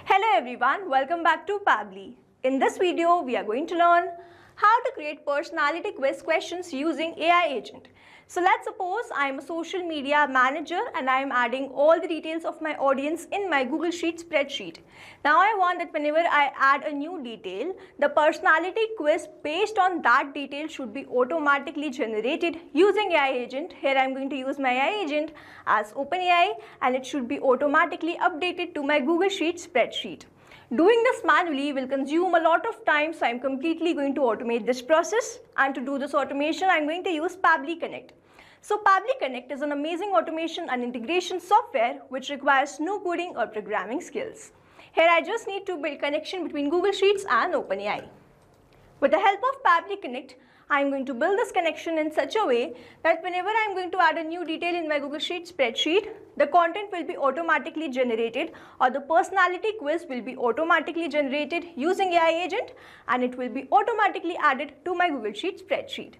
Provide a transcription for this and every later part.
Hello everyone, welcome back to Pabbly. In this video, we are going to learn how to create personality quiz questions using AI agent. So let's suppose I am a social media manager and I am adding all the details of my audience in my Google Sheet spreadsheet. Now I want that whenever I add a new detail, the personality quiz based on that detail should be automatically generated using AI agent. Here I am going to use my AI agent as OpenAI and it should be automatically updated to my Google Sheet spreadsheet. Doing this manually will consume a lot of time, so I'm completely going to automate this process. And to do this automation, I'm going to use Pabbly Connect. So Pabbly Connect is an amazing automation and integration software which requires no coding or programming skills. Here I just need to build connection between Google Sheets and OpenAI. With the help of Pabbly Connect, I am going to build this connection in such a way that whenever I am going to add a new detail in my Google Sheet spreadsheet, the content will be automatically generated or the personality quiz will be automatically generated using AI agent and it will be automatically added to my Google Sheet spreadsheet.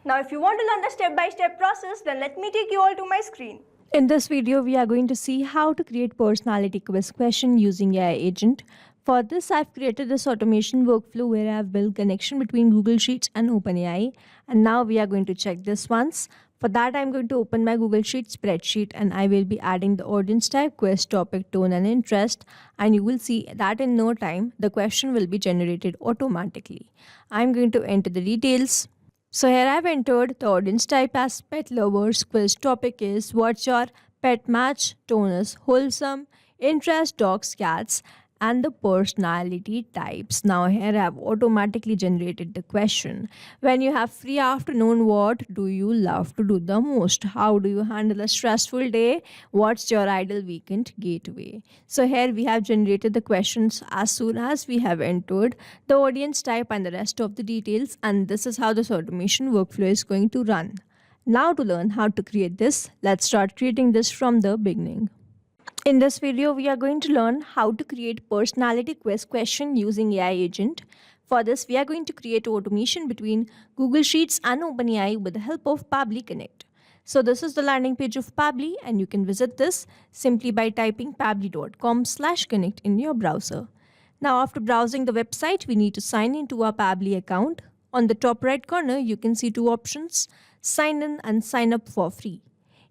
Now if you want to learn the step-by-step process, then let me take you all to my screen. In this video, we are going to see how to create personality quiz question using AI agent. For this, I've created this automation workflow where I've built connection between Google Sheets and OpenAI. And now we are going to check this once. For that, I'm going to open my Google Sheet spreadsheet and I will be adding the audience type, quiz, topic, tone and interest. And you will see that in no time, the question will be generated automatically. I'm going to enter the details. So here I've entered the audience type as pet lovers, quiz topic is what's your pet match, tone is wholesome, interest dogs, cats, and the personality types. Now here I have automatically generated the question. When you have free afternoon, what do you love to do the most? How do you handle a stressful day? What's your ideal weekend gateway? So here we have generated the questions as soon as we have entered the audience type and the rest of the details, and this is how this automation workflow is going to run. Now to learn how to create this, let's start creating this from the beginning. In this video, we are going to learn how to create personality quiz question using AI agent. For this, we are going to create automation between Google Sheets and OpenAI with the help of Pabbly Connect. So this is the landing page of Pabbly and you can visit this simply by typing pabbly.com/connect in your browser. Now after browsing the website, we need to sign into our Pabbly account. On the top right corner, you can see two options, sign in and sign up for free.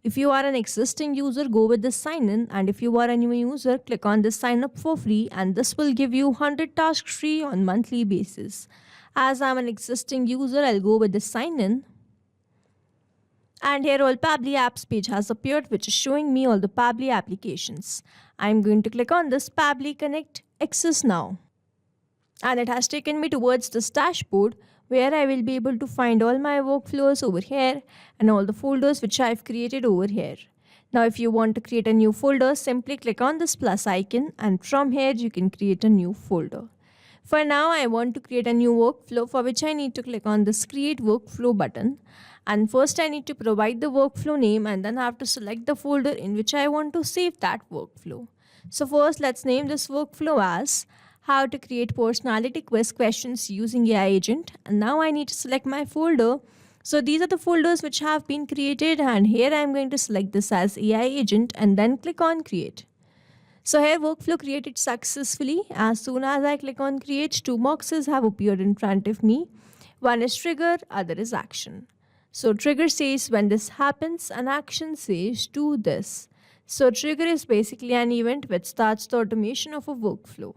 If you are an existing user, go with the sign in, and if you are a new user, click on this sign up for free and this will give you 100 tasks free on monthly basis. As I'm an existing user, I'll go with the sign in. And here all Pabbly apps page has appeared which is showing me all the Pabbly applications. I'm going to click on this Pabbly Connect Access Now. And it has taken me towards this dashboard where I will be able to find all my workflows over here and all the folders which I've created over here. Now if you want to create a new folder, simply click on this plus icon and from here you can create a new folder. For now, I want to create a new workflow for which I need to click on this create workflow button. And first I need to provide the workflow name and then I have to select the folder in which I want to save that workflow. So first let's name this workflow as how to create personality quiz questions using AI agent. And now I need to select my folder. So these are the folders which have been created and here I am going to select this as AI agent and then click on create. So here workflow created successfully. As soon as I click on create, two boxes have appeared in front of me. One is trigger, other is action. So trigger says when this happens and action says do this. So trigger is basically an event which starts the automation of a workflow.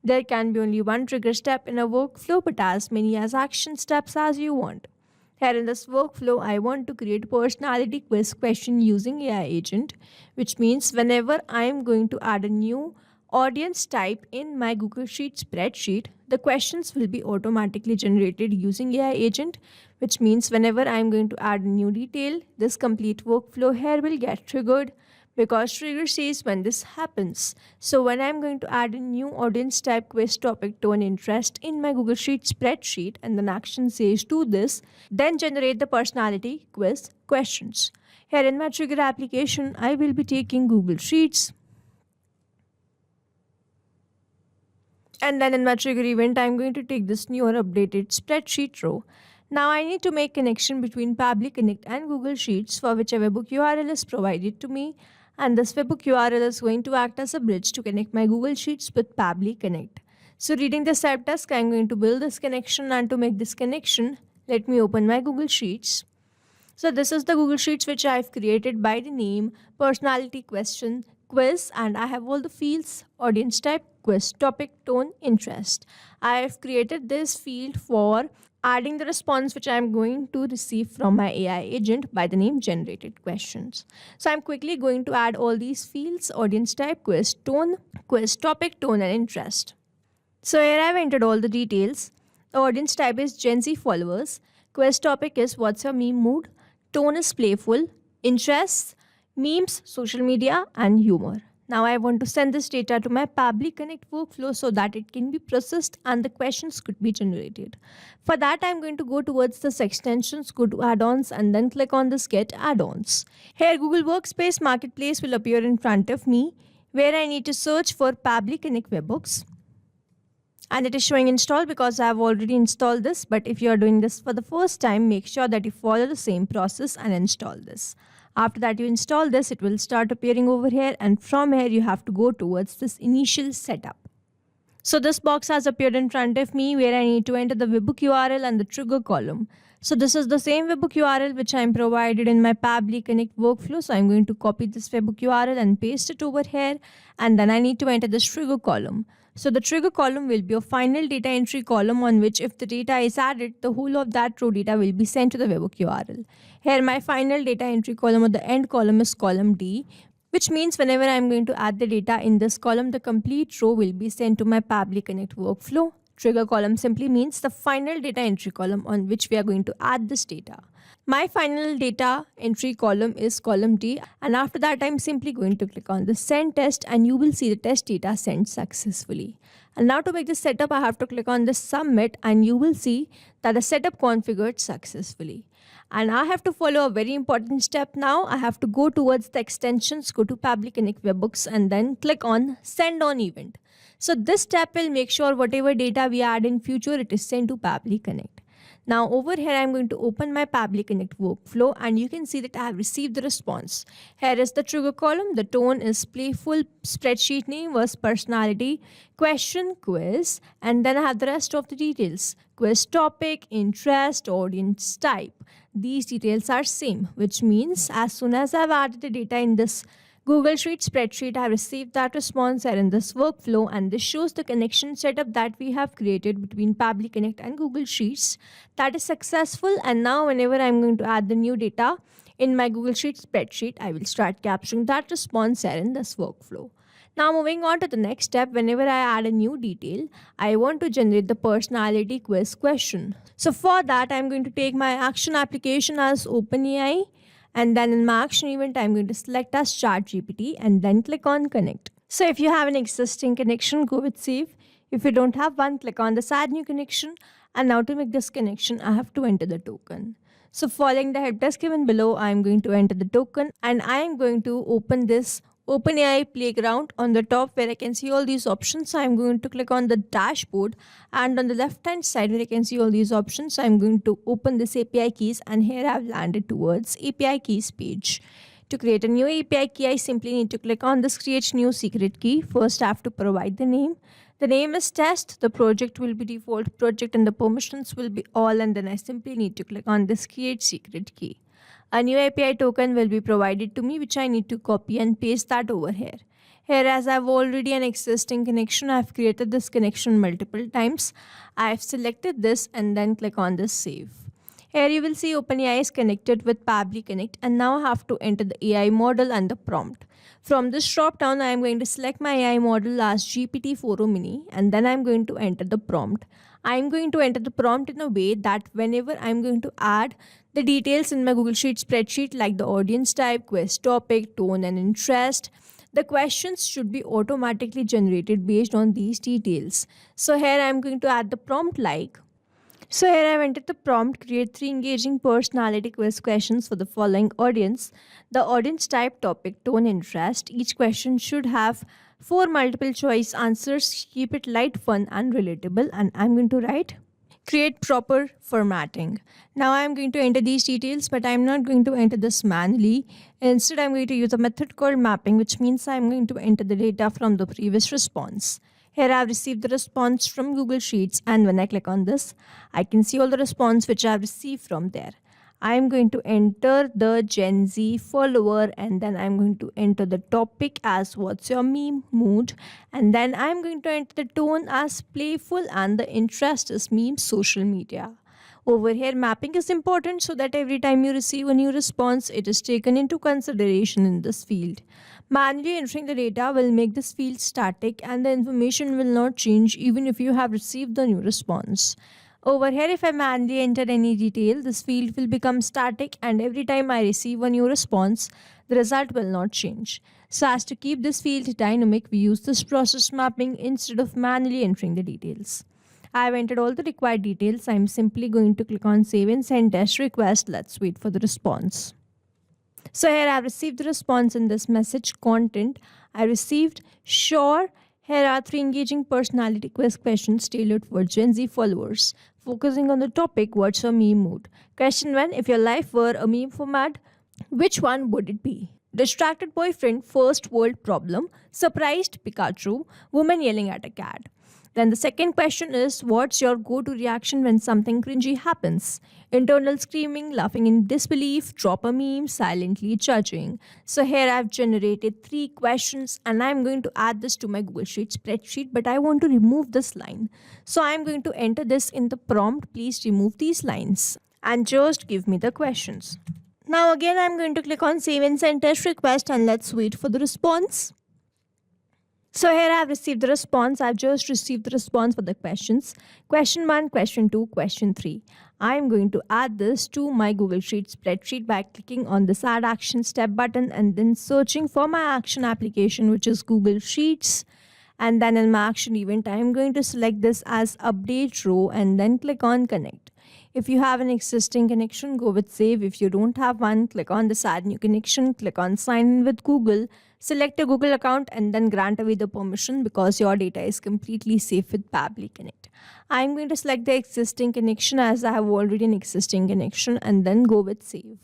There can be only one trigger step in a workflow but as many as action steps as you want. Here in this workflow, I want to create personality quiz question using AI agent, which means whenever I am going to add a new audience type in my Google Sheet spreadsheet, the questions will be automatically generated using AI agent, which means whenever I am going to add a new detail, this complete workflow here will get triggered because trigger says when this happens. So when I'm going to add a new audience type, quiz, topic, tone, interest in my Google Sheet spreadsheet and then action says do this, then generate the personality quiz questions. Here in my trigger application, I will be taking Google Sheets. And then in my trigger event, I'm going to take this new or updated spreadsheet row. Now I need to make connection between Pabbly Connect and Google Sheets for whichever book URL is provided to me. And this webhook URL is going to act as a bridge to connect my Google Sheets with Pabbly Connect. So reading the step task, I'm going to build this connection, and to make this connection, let me open my Google Sheets. So this is the Google Sheets which I've created by the name personality question quiz, and I have all the fields: audience type, quiz topic, tone, interest. I have created this field for adding the response which I am going to receive from my AI agent by the name generated questions. So I'm quickly going to add all these fields: audience type, quiz topic, tone, and interest. So here I've entered all the details. The audience type is Gen Z followers. Quiz topic is what's your meme mood. Tone is playful. Interests, memes, social media, and humor. Now I want to send this data to my Pabbly Connect workflow so that it can be processed and the questions could be generated. For that, I'm going to go towards this extensions, go to add-ons, and then click on this get add-ons. Here Google Workspace Marketplace will appear in front of me, where I need to search for Pabbly Connect webhooks. And it is showing install because I have already installed this, but if you are doing this for the first time, make sure that you follow the same process and install this. After that you install this, it will start appearing over here, and from here you have to go towards this initial setup. So this box has appeared in front of me where I need to enter the webhook URL and the trigger column. So this is the same webhook URL which I am provided in my Pabbly Connect workflow. So I'm going to copy this webhook URL and paste it over here, and then I need to enter this trigger column. So the trigger column will be a final data entry column on which if the data is added, the whole of that row data will be sent to the webhook URL. Here my final data entry column or the end column is column D, which means whenever I'm going to add the data in this column, the complete row will be sent to my Pabbly Connect workflow. Trigger column simply means the final data entry column on which we are going to add this data. My final data entry column is column D, and after that I'm simply going to click on the send test, and you will see the test data sent successfully. And now to make this setup, I have to click on the submit, and you will see that the setup configured successfully. And I have to follow a very important step now. I have to go towards the extensions, go to Pabbly Connect webhooks, and then click on send on event. So this step will make sure whatever data we add in future, it is sent to Pabbly Connect. Now over here, I'm going to open my Pabbly Connect workflow, and you can see that I have received the response. Here is the trigger column. The tone is playful, spreadsheet name was personality, question, quiz, and then I have the rest of the details. Quiz topic, interest, audience type. These details are same, which means as soon as I've added the data in this Google Sheet spreadsheet, I received that response here in this workflow, and this shows the connection setup that we have created between Pabbly Connect and Google Sheets. That is successful, and now whenever I'm going to add the new data in my Google Sheet spreadsheet, I will start capturing that response here in this workflow. Now moving on to the next step, whenever I add a new detail, I want to generate the personality quiz question. So for that, I'm going to take my action application as OpenAI, and then in my action event, I'm going to select as ChatGPT and then click on connect. So if you have an existing connection, go with save. If you don't have one, click on this add new connection. And now to make this connection, I have to enter the token. So following the help desk given below, I'm going to enter the token, and I am going to open this OpenAI playground on the top where I can see all these options. So I'm going to click on the dashboard, and on the left hand side where I can see all these options, I'm going to open this API keys, and here I've landed towards API keys page. To create a new API key, I simply need to click on this create new secret key. First I have to provide the name. The name is test, the project will be default project, and the permissions will be all, and then I simply need to click on this create secret key. A new API token will be provided to me, which I need to copy and paste that over here. Here, as I have already an existing connection, I have created this connection multiple times. I have selected this and then click on this save. Here you will see OpenAI is connected with Pabbly Connect, and now I have to enter the AI model and the prompt. From this drop down, I am going to select my AI model as GPT-4o Mini, and then I am going to enter the prompt. I am going to enter the prompt in a way that whenever I am going to add the details in my Google Sheet spreadsheet like the audience type, quiz topic, tone and interest, the questions should be automatically generated based on these details. So here I am going to add the prompt like. So here I have entered the prompt, create 3 engaging personality quiz questions for the following audience. The audience type, topic, tone, interest. Each question should have 4 multiple choice answers. Keep it light, fun and relatable. And I'm going to write, create proper formatting. Now I'm going to enter these details, but I'm not going to enter this manually. Instead, I'm going to use a method called mapping, which means I'm going to enter the data from the previous response. Here I've received the response from Google Sheets, and when I click on this, I can see all the response which I've received from there. I'm going to enter the Gen Z follower, and then I'm going to enter the topic as what's your meme mood, and then I'm going to enter the tone as playful, and the interest is meme social media. Over here, mapping is important so that every time you receive a new response, it is taken into consideration in this field. Manually entering the data will make this field static, and the information will not change even if you have received the new response. Over here, if I manually enter any detail, this field will become static, and every time I receive a new response, the result will not change. So as to keep this field dynamic, we use this process mapping instead of manually entering the details. I have entered all the required details. I'm simply going to click on save and send test request. Let's wait for the response. So here I have received the response in this message content. I received sure. Here are 3 engaging personality quiz questions tailored for Gen Z followers, focusing on the topic what's your meme mood. Question 1, if your life were a meme format, which one would it be? Distracted boyfriend, first world problem, surprised Pikachu, woman yelling at a cat. Then the second question is, what's your go-to reaction when something cringy happens? Internal screaming, laughing in disbelief, drop a meme, silently judging. So here I've generated 3 questions, and I'm going to add this to my Google Sheet spreadsheet, but I want to remove this line. So I'm going to enter this in the prompt, please remove these lines, and just give me the questions. Now again, I'm going to click on save and send test request, and let's wait for the response. So here I have received the response. I've just received the response for the questions. Question 1, question 2, question 3. I am going to add this to my Google Sheet spreadsheet by clicking on this add action step button and then searching for my action application, which is Google Sheets. And then in my action event, I am going to select this as update row and then click on connect. If you have an existing connection, go with save. If you don't have one, click on this add new connection, click on sign in with Google, select a Google account and then grant away the permission because your data is completely safe with Pabbly Connect. I'm going to select the existing connection as I have already an existing connection and then go with save.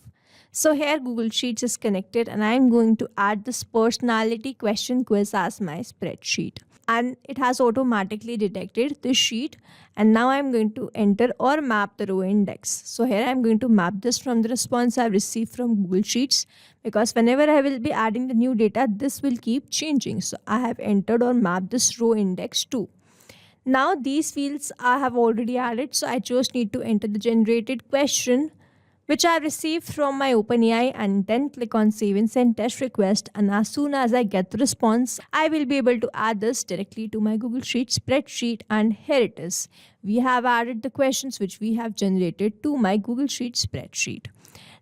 So here Google Sheets is connected and I'm going to add this personality question quiz as my spreadsheet. And it has automatically detected this sheet, and now I'm going to enter or map the row index. So here I'm going to map this from the response I've received from Google Sheets, because whenever I will be adding the new data, this will keep changing. So I have entered or mapped this row index too. Now these fields I have already added, so I just need to enter the generated question which I have received from my OpenAI and then click on save and send test request, and as soon as I get the response, I will be able to add this directly to my Google Sheet spreadsheet, and here it is. We have added the questions which we have generated to my Google Sheet spreadsheet.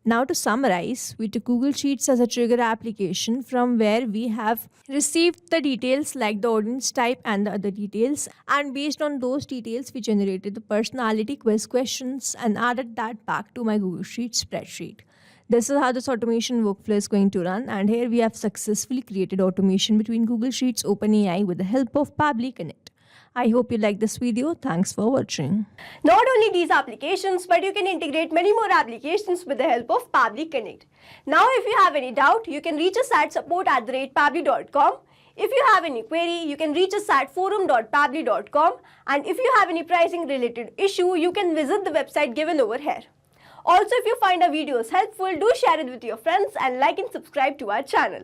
Now to summarize, we took Google Sheets as a trigger application from where we have received the details like the audience type and the other details, and based on those details we generated the personality quiz questions and added that back to my Google Sheets spreadsheet. This is how this automation workflow is going to run, and here we have successfully created automation between Google Sheets OpenAI with the help of Pabbly Connect. I hope you like this video. Thanks for watching. Not only these applications, but you can integrate many more applications with the help of Pabbly Connect. Now, if you have any doubt, you can reach us at support@pabbly.com. If you have any query, you can reach us at forum.pabbly.com. And if you have any pricing related issue, you can visit the website given over here. Also, if you find our videos helpful, do share it with your friends and like and subscribe to our channel.